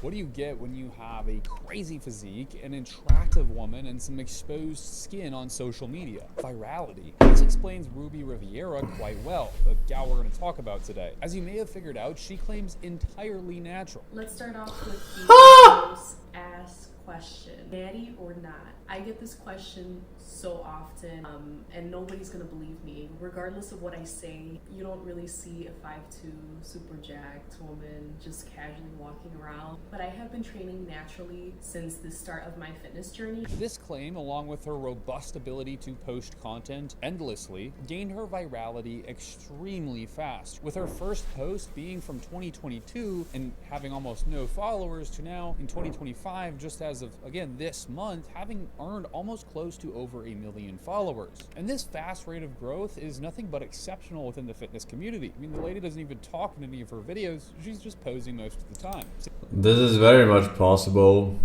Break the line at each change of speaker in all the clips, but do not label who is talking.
What do you get when you have a crazy physique, an attractive woman, and some exposed skin on social media? Virality. This explains Ruby Rivera quite well, the gal we're going to talk about today. As you may have figured out, she claims entirely natural.
Let's start off with the most asked question, natty or not? I get this question so often, and nobody's gonna believe me. Regardless of what I say, you don't really see a 5'2", super jacked woman just casually walking around. But I have been training naturally since the start of my fitness journey.
This claim, along with her robust ability to post content endlessly, gained her virality extremely fast, with her first post being from 2022 and having almost no followers to now in 2025, just as of, again, this month, having earned almost close to over 1 million followers. And this fast rate of growth is nothing but exceptional within the fitness community. I mean, the lady doesn't even talk in any of her videos, she's just posing most of the time.
This is very much possible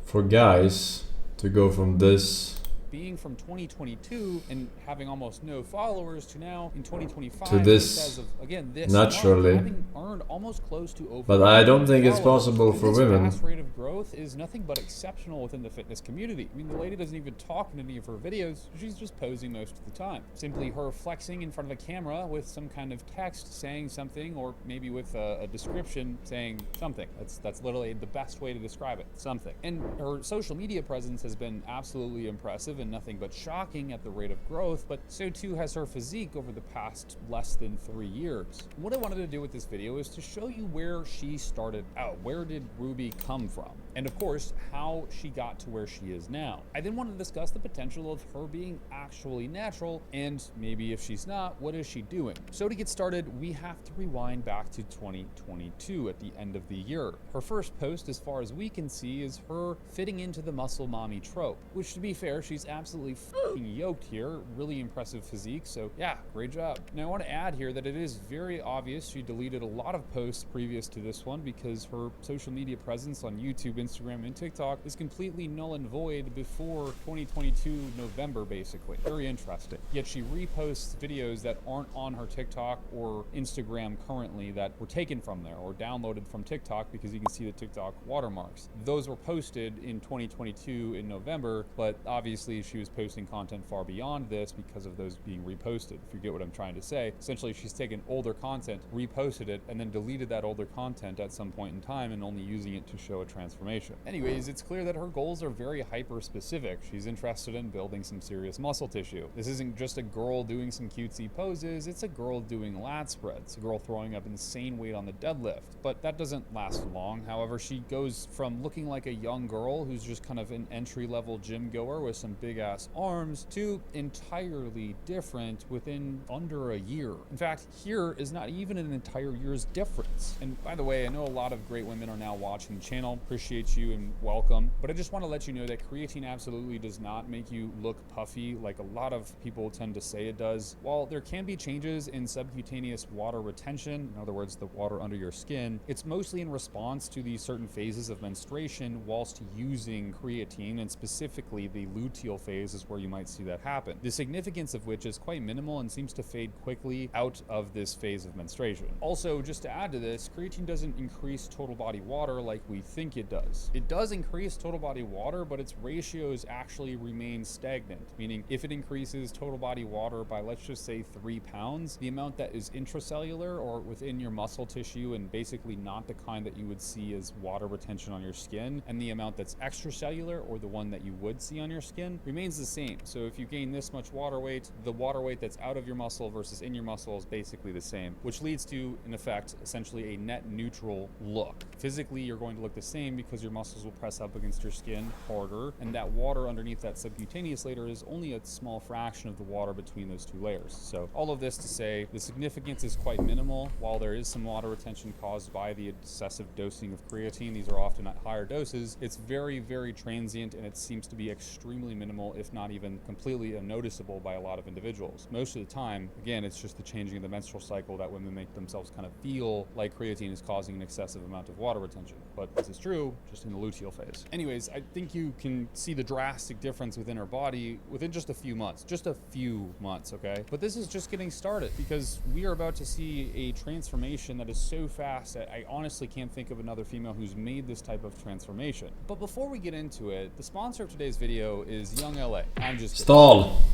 for guys to go from this
being from 2022 and having almost no followers to now in 2025
to this
as of, again, this
naturally,
month, having earned almost close to over.
But I don't think it's possible for women.
This fast rate of growth is nothing but exceptional within the fitness community. I mean, the lady doesn't even talk in any of her videos, she's just posing most of the time. Simply her flexing in front of a camera with some kind of text saying something, or maybe with a description saying something. That's literally the best way to describe it, something. And her social media presence has been absolutely impressive and nothing but shocking at the rate of growth, but so too has her physique over the past less than 3 years. What I wanted to do with this video is to show you where she started out. Where did Ruby come from? And of course, how she got to where she is now. I then want to discuss the potential of her being actually natural, and maybe if she's not, what is she doing? So to get started, we have to rewind back to 2022 at the end of the year. Her first post, as far as we can see, is her fitting into the muscle mommy trope, which, to be fair, she's absolutely fucking yoked here. Really impressive physique, so yeah, great job. Now I want to add here that it is very obvious she deleted a lot of posts previous to this one because her social media presence on YouTube, Instagram, and TikTok is completely null and void before 2022 November, basically. Very interesting. Yet she reposts videos that aren't on her TikTok or Instagram currently that were taken from there or downloaded from TikTok, because you can see the TikTok watermarks. Those were posted in 2022 in November, but obviously she was posting content far beyond this because of those being reposted, if you get what I'm trying to say. Essentially, she's taken older content, reposted it, and then deleted that older content at some point in time and only using it to show a transformation. Anyways, it's clear that her goals are very hyper-specific. She's interested in building some serious muscle tissue. This isn't just a girl doing some cutesy poses, it's a girl doing lat spreads, a girl throwing up insane weight on the deadlift. But that doesn't last long. However, she goes from looking like a young girl who's just kind of an entry-level gym goer with some big-ass arms to entirely different within under a year. In fact, here is not even an entire year's difference. And by the way, I know a lot of great women are now watching the channel. Appreciate you and welcome. But I just want to let you know that creatine absolutely does not make you look puffy like a lot of people tend to say it does. While there can be changes in subcutaneous water retention, in other words, the water under your skin, it's mostly in response to these certain phases of menstruation whilst using creatine, and specifically the luteal phase is where you might see that happen. The significance of which is quite minimal and seems to fade quickly out of this phase of menstruation. Also, just to add to this, creatine doesn't increase total body water like we think it does. It does increase total body water, but its ratios actually remain stagnant, meaning if it increases total body water by, let's just say, 3 pounds, the amount that is intracellular or within your muscle tissue, and basically not the kind that you would see as water retention on your skin, and the amount that's extracellular, or the one that you would see on your skin, remains the same. So if you gain this much water weight, the water weight that's out of your muscle versus in your muscle is basically the same, which leads to, in effect, essentially a net neutral look. Physically, you're going to look the same because your muscles will press up against your skin harder, and that water underneath that subcutaneous layer is only a small fraction of the water between those two layers. So all of this to say, the significance is quite minimal. While there is some water retention caused by the excessive dosing of creatine, these are often at higher doses, it's very, very transient, and it seems to be extremely minimal minimal, if not even completely unnoticeable by a lot of individuals. Most of the time, again, it's just the changing of the menstrual cycle that women make themselves kind of feel like creatine is causing an excessive amount of water retention. But this is true just in the luteal phase. Anyways, I think you can see the drastic difference within her body within just a few months. Just a few months, okay? But this is just getting started, because we are about to see a transformation that is so fast that I honestly can't think of another female who's made this type of transformation. But before we get into it, the sponsor of today's video is Young LA. I'm just kidding.
Stall.